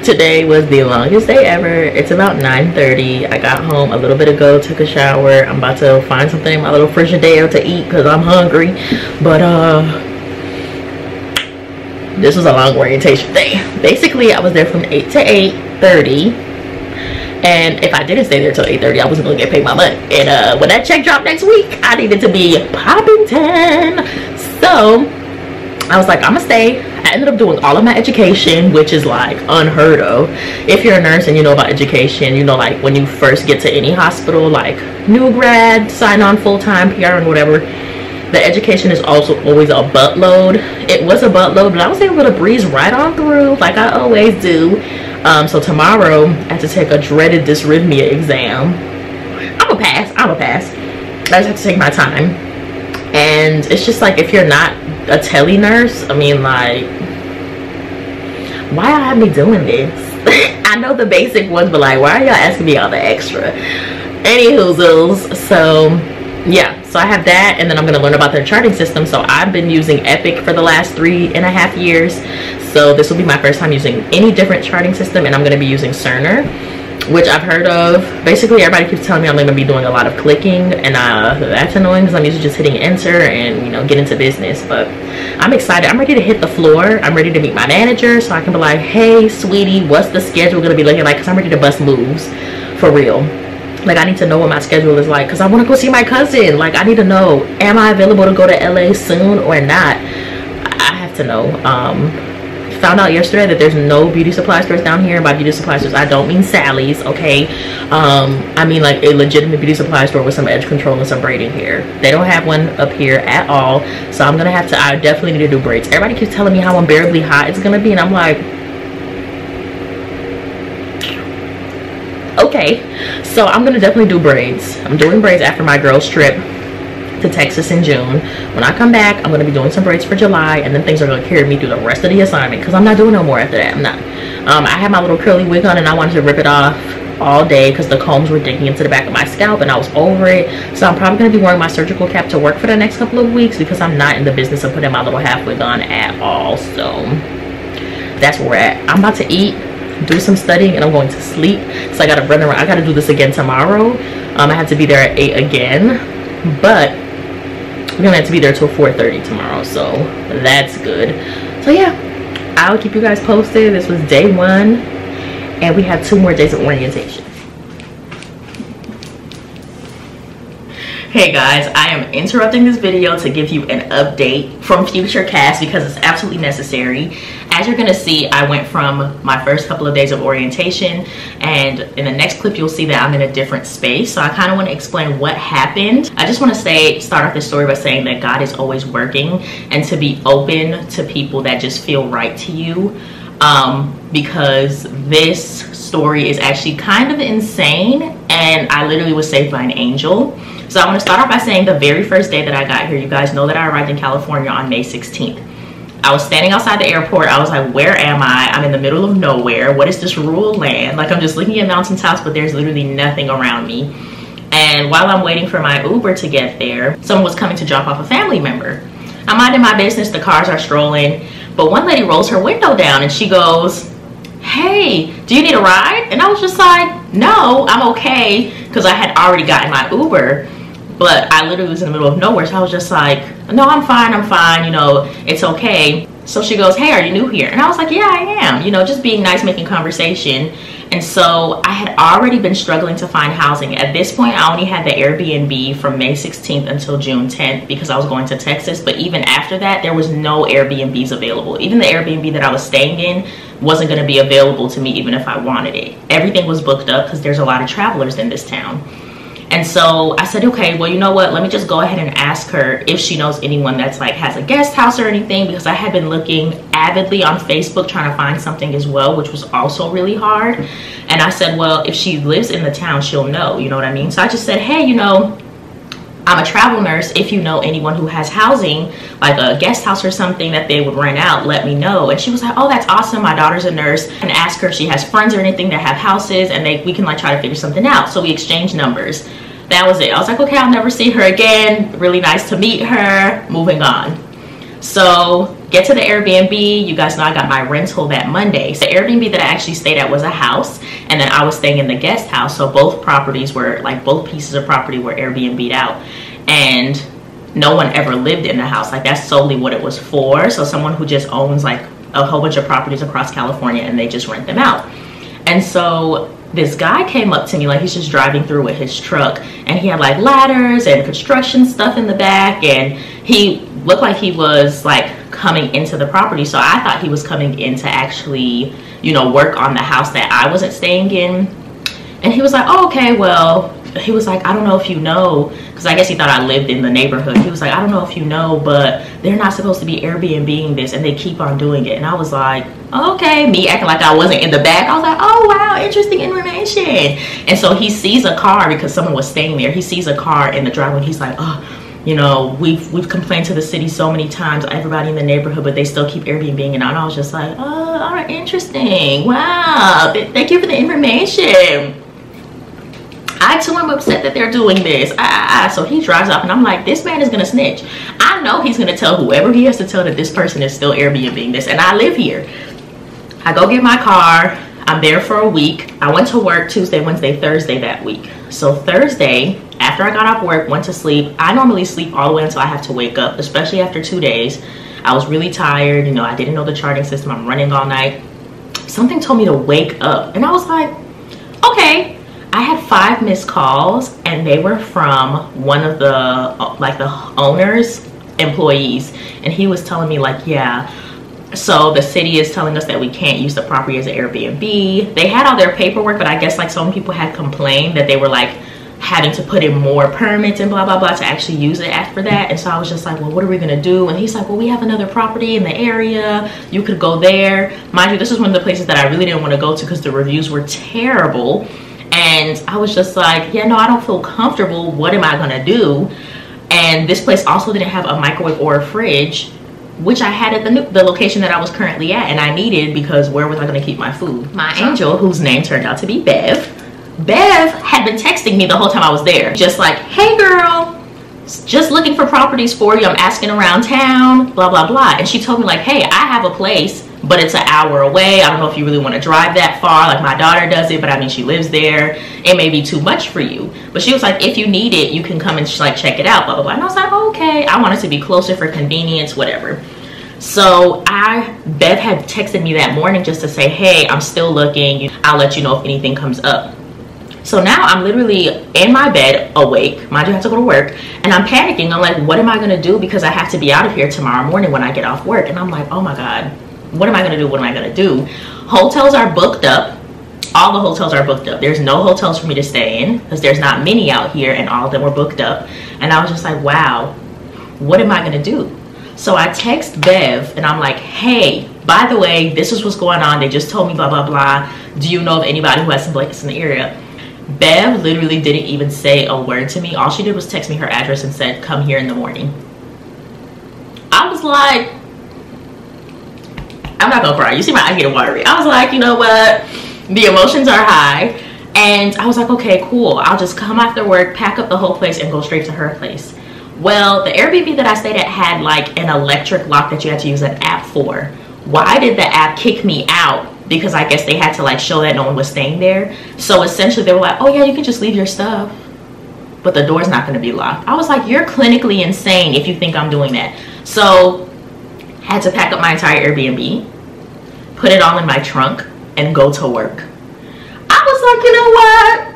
Today was the longest day ever. It's about 9:30. I got home a little bit ago, took a shower. I'm about to find something in my little Frigidaire to eat because I'm hungry. But this was a long orientation day. Basically, I was there from 8 to 8:30. And if I didn't stay there till 8:30, I wasn't gonna get paid my money. And when that check dropped next week, I needed to be popping 10. So I was like, I'm gonna stay. I ended up doing all of my education, which is like unheard of. If you're a nurse and you know about education, you know, like when you first get to any hospital, like new grad, sign on full-time, PR and whatever, the education is also always a buttload. It was a buttload, but I was able to breeze right on through like I always do. So tomorrow I have to take a dreaded dysrhythmia exam. I'm a pass. I just have to take my time. And it's just like, if you're not a tele nurse, I mean, like, why y'all have me doing this? I know the basic ones, but like, why are y'all asking me all the extra? Anywhoozles, so yeah, so I have that, and then I'm gonna learn about their charting system. So I've been using Epic for the last 3.5 years, so this will be my first time using any different charting system, and I'm gonna be using Cerner, which I've heard of. Basically, everybody keeps telling me I'm gonna be doing a lot of clicking, and that's annoying because I'm usually just hitting enter and, you know, get into business. But I'm excited. I'm ready to hit the floor. I'm ready to meet my manager so I can be like, hey sweetie, what's the schedule gonna be looking like? Because I'm ready to bust moves for real. Like, I need to know what my schedule is like because I want to go see my cousin. Like, I need to know, am I available to go to LA soon or not? I have to know. Found out yesterday that there's no beauty supply stores down here. By beauty supply stores, I don't mean Sally's, okay? I mean like a legitimate beauty supply store with some edge control and some braiding hair. They don't have one up here at all, so I'm gonna have to, I definitely need to do braids. Everybody keeps telling me how unbearably hot it's gonna be, and I'm like, okay. So I'm gonna definitely do braids. I'm doing braids after my girls trip to Texas in June. When I come back, I'm going to be doing some braids for July, and then things are going to carry me through the rest of the assignment because I'm not doing no more after that. I'm not. I had my little curly wig on and I wanted to rip it off all day because the combs were digging into the back of my scalp and I was over it. So I'm probably going to be wearing my surgical cap to work for the next couple of weeks because I'm not in the business of putting my little half wig on at all. So that's where we're at. I'm about to eat, do some studying, and I'm going to sleep. So I got to run around. I got to do this again tomorrow. I have to be there at 8 again, but we're gonna have to be there till 4:30 tomorrow, so that's good. So yeah, I'll keep you guys posted. This was day 1, and we have 2 more days of orientation. Hey guys, I am interrupting this video to give you an update from future cast because it's absolutely necessary. As you're gonna see, I went from my first couple of days of orientation, and in the next clip you'll see that I'm in a different space. So I kind of want to explain what happened. I just want to start off this story by saying that God is always working, and to be open to people that just feel right to you, because this story is actually kind of insane, and I literally was saved by an angel. So I want to start off by saying the very first day that I got here, you guys know that I arrived in California on May 16th. I was standing outside the airport. I was like, where am I? I'm in the middle of nowhere. What is this rural land? Like, I'm just looking at mountaintops, but there's literally nothing around me. And while I'm waiting for my Uber to get there, someone was coming to drop off a family member. I'm minding my business. The cars are strolling. But one lady rolls her window down and she goes, hey, do you need a ride? And I was just like, no, I'm okay. Because I had already gotten my Uber. But I literally was in the middle of nowhere, so I was just like, no, I'm fine, you know, it's okay. So she goes, hey, are you new here? And I was like, yeah, I am, you know, just being nice, making conversation. And so I had already been struggling to find housing. At this point, I only had the Airbnb from May 16th until June 10th because I was going to Texas. But even after that, there was no Airbnbs available. Even the Airbnb that I was staying in wasn't going to be available to me even if I wanted it. Everything was booked up because there's a lot of travelers in this town. And so I said, okay, well, you know what? Let me just go ahead and ask her if she knows anyone that's like has a guest house or anything, because I had been looking avidly on Facebook trying to find something as well, which was also really hard. And I said, well, if she lives in the town, she'll know, you know what I mean? So I just said, hey, you know, I'm a travel nurse. If you know anyone who has housing, like a guest house or something that they would rent out, let me know. And she was like, oh, that's awesome. My daughter's a nurse. And ask her if she has friends or anything that have houses, and we can like try to figure something out. So we exchanged numbers. That was it. I was like, okay, I'll never see her again. Really nice to meet her. Moving on. So get to the Airbnb. You guys know I got my rental that Monday. So the Airbnb that I actually stayed at was a house, and then I was staying in the guest house. So both properties were, like, both pieces of property were Airbnb'd out, and no one ever lived in the house. Like, that's solely what it was for. So someone who just owns like a whole bunch of properties across California, and they just rent them out. And so this guy came up to me, like, he's just driving through with his truck, and he had like ladders and construction stuff in the back, and he looked like he was like coming into the property. So I thought he was coming in to actually, you know, work on the house that I wasn't staying in. And he was like, oh, okay, well, he was like, I don't know if you know, because I guess he thought I lived in the neighborhood. He was like, I don't know if you know, but they're not supposed to be Airbnb-ing this, and they keep on doing it. And I was like, okay, me acting like I wasn't in the back. I was like, oh wow, interesting information. And so he sees a car, because someone was staying there. He sees a car in the driveway, and he's like, oh, you know, we've complained to the city so many times, everybody in the neighborhood, but they still keep Airbnb-ing. And I was just like, oh, all right, interesting, wow, thank you for the information. I too am upset that they're doing this. So he drives off, and I'm like, this man is gonna snitch. I know he's gonna tell whoever he has to tell that this person is still Airbnb-ing this, and I live here. I go get my car. I'm there for a week. I went to work Tuesday, Wednesday, Thursday that week. So Thursday, after I got off work, went to sleep. I normally sleep all the way until I have to wake up, especially after 2 days. I was really tired. You know, I didn't know the charting system. I'm running all night. Something told me to wake up, and I was like, okay. I had 5 missed calls, and they were from one of the like the owner's employees, and he was telling me like, yeah, so the city is telling us that we can't use the property as an Airbnb. They had all their paperwork, but I guess like some people had complained that they were like having to put in more permits and blah blah blah to actually use it after that. And so I was just like, well, what are we gonna do? And he's like, well, we have another property in the area, you could go there. Mind you, this is one of the places that I really didn't want to go to because the reviews were terrible. And I was just like, yeah, no, I don't feel comfortable. What am I gonna do? And this place also didn't have a microwave or a fridge, which I had at the location that I was currently at, and I needed, because where was I gonna keep my food? My angel, whose name turned out to be Bev had been texting me the whole time I was there, just like, hey girl, just looking for properties for you, I'm asking around town, blah blah blah. And she told me like, hey, I have a place, but it's an hour away. I don't know if you really want to drive that far. Like, my daughter does it, but I mean, she lives there. It may be too much for you. But she was like, if you need it, you can come and like check it out, blah blah blah. And I was like, oh, okay. I wanted to be closer for convenience, whatever. So Bev had texted me that morning just to say, hey, I'm still looking. I'll let you know if anything comes up. So now I'm literally in my bed, awake. Mind you, I have to go to work, and I'm panicking. I'm like, what am I gonna do? Because I have to be out of here tomorrow morning when I get off work. And I'm like, oh my God, what am I gonna do? What am I gonna do? Hotels are booked up. All the hotels are booked up. There's no hotels for me to stay in because there's not many out here, and all of them were booked up. And I was just like, wow, what am I gonna do? So I text Bev, and I'm like, hey, by the way, this is what's going on. They just told me blah blah blah. Do you know of anybody who has some blankets in the area? Bev literally didn't even say a word to me. All she did was text me her address and said, come here in the morning. I was like, I'm not gonna cry. You see my eyes getting watery. I was like, you know what? The emotions are high. And I was like, okay, cool. I'll just come after work, pack up the whole place, and go straight to her place. Well, the Airbnb that I stayed at had like an electric lock that you had to use an app for. Why did the app kick me out? Because I guess they had to like show that no one was staying there. So essentially they were like, oh yeah, you can just leave your stuff, but the door's not gonna be locked. I was like, you're clinically insane if you think I'm doing that. So had to pack up my entire Airbnb, put it all in my trunk, and go to work. I was like, you know what?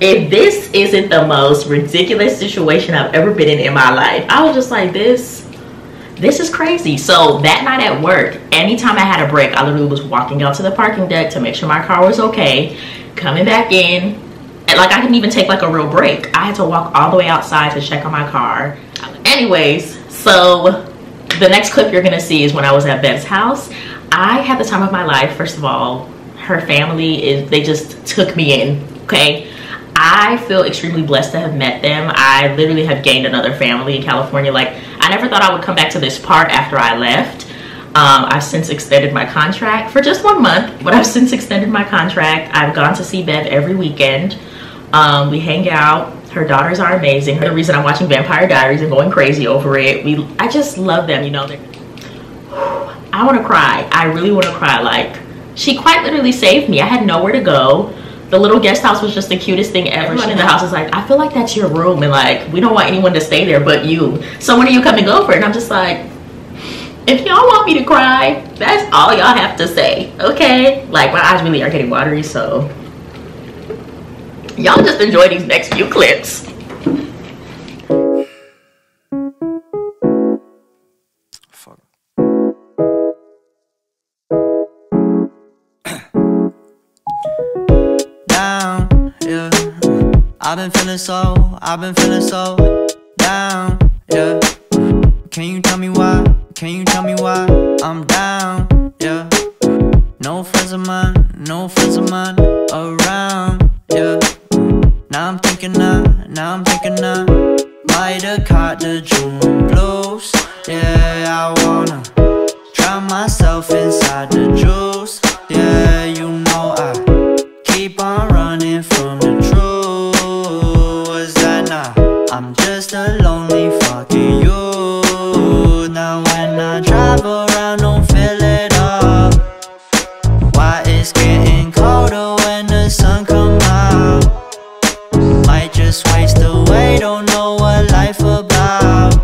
If this isn't the most ridiculous situation I've ever been in my life, I was just like, this is crazy. So that night at work, anytime I had a break, I literally was walking out to the parking deck to make sure my car was okay, coming back in, and like I couldn't even take like a real break. I had to walk all the way outside to check on my car. Anyways, so the next clip you're gonna see is when I was at Bev's house. I had the time of my life. First of all, her family they just took me in, okay? I feel extremely blessed to have met them. I literally have gained another family in California. Like, I never thought I would come back to this part after I left. I've since extended my contract for just 1 month, but I've since extended my contract. I've gone to see Bev every weekend. We hang out. Her daughters are amazing. The reason I'm watching Vampire Diaries and going crazy over it. I just love them, you know. I want to cry. I really want to cry. Like, she quite literally saved me. I had nowhere to go. The little guest house was just the cutest thing ever. Everyone in the house was like, I feel like that's your room, and like, we don't want anyone to stay there but you. So when are you coming over? And I'm just like, if y'all want me to cry, that's all y'all have to say, okay? Like, my eyes really are getting watery, so y'all just enjoy these next few clips. Fuck. Down, yeah. I've been feeling so down, yeah. Can you tell me why? Can you tell me why I'm down, yeah? No friends of mine around, yeah. Now I'm thinking I might have caught the June blues. Yeah, I wanna drown myself inside the juice. Yeah, you know I keep on running from the truth. Was that not? I'm just a lonely fucking you. Now when I drive around, don't fill it up. Why it's getting colder when the sun come out? Might just waste away, don't know what life about.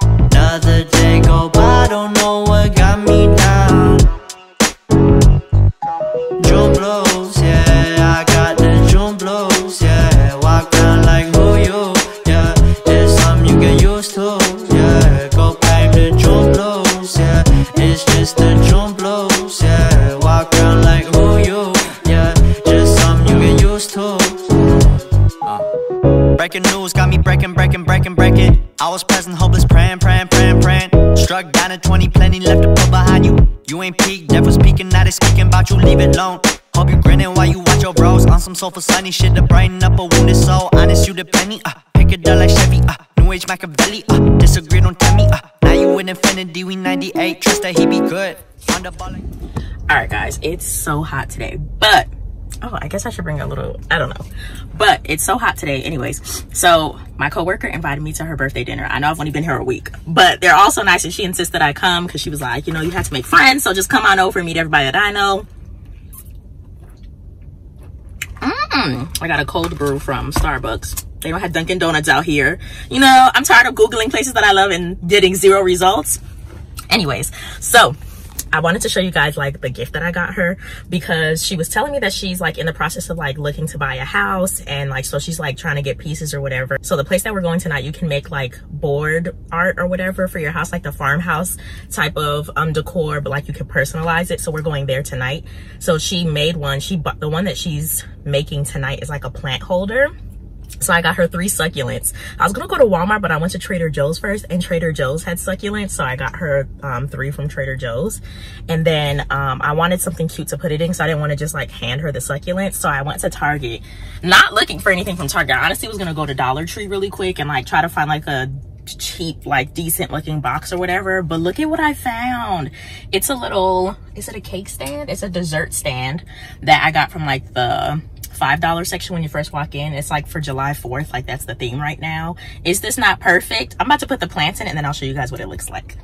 Another day go by, don't know what got me down. June blues, yeah, I got the June blues, yeah. Walk around like who you, yeah. There's something you get used to, yeah. Go back to June blues, yeah. It's just the June blues, yeah. Walk around like who you, yeah. Just something you get used to. Breaking news got me breaking. I was present, hopeless, praying. Struck down at 20, plenty left to put behind you. You ain't peaked, devil's speaking, now they speaking about you, leave it alone. Hope you grinning while you watch your bros on some soulful sunny shit to brighten up a wounded soul. Honest, you the penny, pick it up like Chevy, New Age Machiavelli, disagree, don't tell me, now you in infinity, we 98, trust that he be good. Alright guys, it's so hot today, but oh, I guess I should bring a little, I don't know, but it's so hot today anyways. So my coworker invited me to her birthday dinner. I know I've only been here a week, but they're all so nice, and she insisted I come because she was like, you know, you have to make friends, so just come on over and meet everybody that I know. I got a cold brew from Starbucks. They don't have Dunkin' Donuts out here. You know, I'm tired of Googling places that I love and getting 0 results. Anyways, so I wanted to show you guys like the gift that I got her, because she was telling me that she's like in the process of like looking to buy a house, and like so she's like trying to get pieces or whatever. So the place that we're going tonight, you can make like board art or whatever for your house, like the farmhouse type of decor, but like you can personalize it. So we're going there tonight. So she made one. She bought the one that she's making tonight is like a plant holder. So I got her 3 succulents. I was gonna go to Walmart, but I went to Trader Joe's first, and Trader Joe's had succulents, so I got her 3 from Trader Joe's. And then I wanted something cute to put it in, so I didn't want to just like hand her the succulents. So I went to Target, not looking for anything from Target. I honestly was gonna go to Dollar Tree really quick and like try to find like a cheap, like decent looking box or whatever. But look at what I found. It's a little, is it a cake stand? It's a dessert stand that I got from like the $5 section when you first walk in. It's like for July 4th, like that's the theme right now. Is this not perfect? I'm about to put the plants in it and then I'll show you guys what it looks like.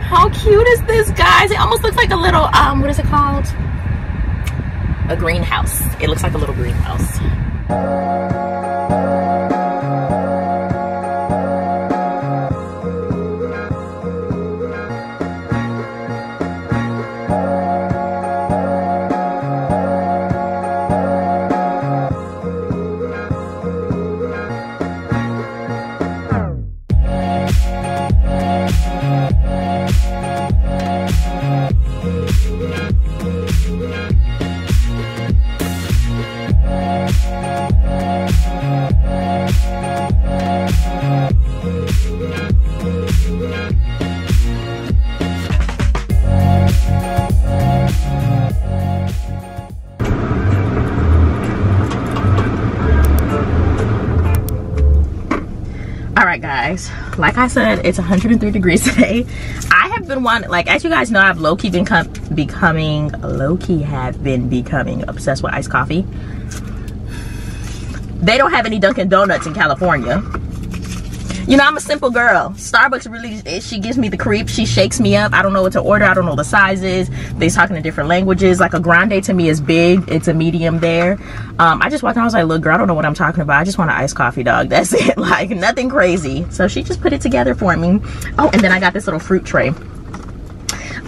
How cute is this, guys? It almost looks like a little what is it called? A greenhouse. It looks like a little greenhouse. guys, like I said, it's 103 degrees today. I have been wanting, like, as you guys know, I've low-key been becoming obsessed with iced coffee. They don't have any Dunkin' Donuts in California. You know, I'm a simple girl. Starbucks really, she gives me the creep. She shakes me up. I don't know what to order. I don't know the sizes. They're talking in different languages. Like a grande to me is big. It's a medium there. I just walked in. I was like, look, girl, I don't know what I'm talking about. I just want an iced coffee, dog. That's it. Like, nothing crazy. So she just put it together for me. Oh, and then I got this little fruit tray.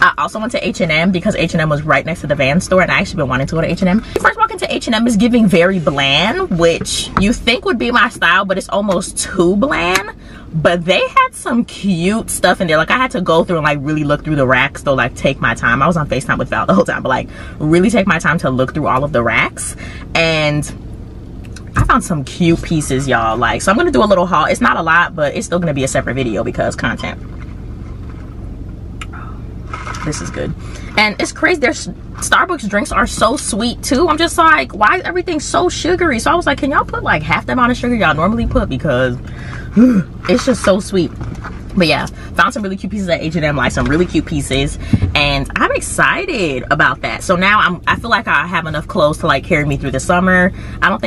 I also went to H&M because H&M was right next to the Van store, and I actually been wanting to go to H&M. First walk into H&M is giving very bland, which you think would be my style, but it's almost too bland. But they had some cute stuff in there. Like, I had to go through and like really look through the racks, though, like take my time. I was on FaceTime with Val the whole time, but like really take my time to look through all of the racks. And I found some cute pieces, y'all. Like, so I'm gonna do a little haul. It's not a lot, but it's still gonna be a separate video because content. This is good. And it's crazy, their Starbucks drinks are so sweet too. I'm just like, why is everything so sugary? So I was like, can y'all put like half the amount of sugar y'all normally put, because it's just so sweet. But yeah, found some really cute pieces at H&M, like some really cute pieces, and I'm excited about that. So now I feel like I have enough clothes to like carry me through the summer. I'm not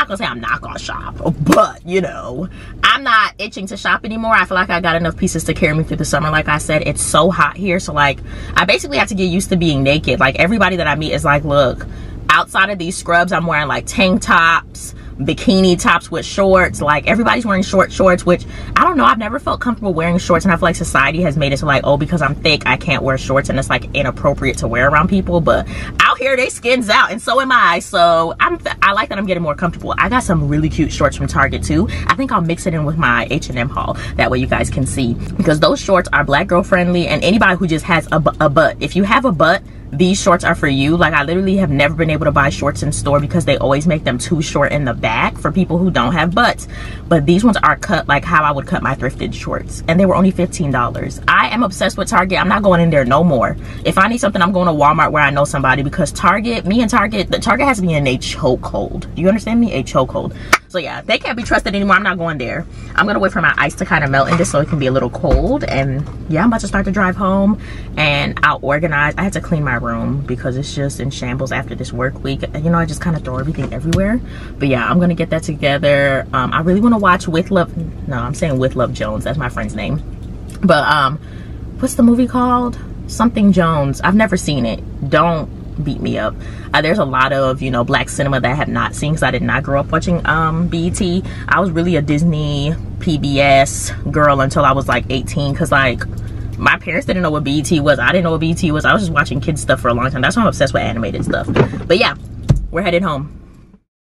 gonna say I'm not gonna shop, but you know, I'm not itching to shop anymore. I feel like I got enough pieces to carry me through the summer. Like I said, it's so hot here, so like I basically have to get used to being naked. Like, everybody that I meet is like, look, outside of these scrubs, I'm wearing like tank tops, bikini tops with shorts. Like, everybody's wearing shorts, which I don't know, I've never felt comfortable wearing shorts, and I feel like society has made it so like, oh, because I'm thick I can't wear shorts, and it's like inappropriate to wear around people. But out here, they skin's out, and so am I. So I like that I'm getting more comfortable. I got some really cute shorts from Target too. I think I'll mix it in with my H&M haul, that way you guys can see, because those shorts are black girl friendly, and anybody who just has a butt, if you have a butt, these shorts are for you. Like, I literally have never been able to buy shorts in store because they always make them too short in the back for people who don't have butts. But these ones are cut like how I would cut my thrifted shorts, and they were only $15. I am obsessed with Target. I'm not going in there no more. If I need something, I'm going to Walmart where I know somebody, because Target has me in a chokehold. Do you understand me? A chokehold. So yeah, they can't be trusted anymore. I'm not going there. I'm gonna wait for my ice to kind of melt in this so it can be a little cold. And yeah, I'm about to start to drive home, and I'll organize. I had to clean my room because it's just in shambles after this work week. You know, I just kind of throw everything everywhere. But yeah, I'm gonna get that together. I really want to watch With Love Jones. That's my friend's name. But what's the movie called? Something Jones. I've never seen it. Don't beat me up. There's a lot of, you know, black cinema that I have not seen because I did not grow up watching BET. I was really a Disney PBS girl until I was like 18, because like my parents didn't know what BET was. I didn't know what BET was. I was just watching kids stuff for a long time. That's why I'm obsessed with animated stuff. But yeah, we're headed home.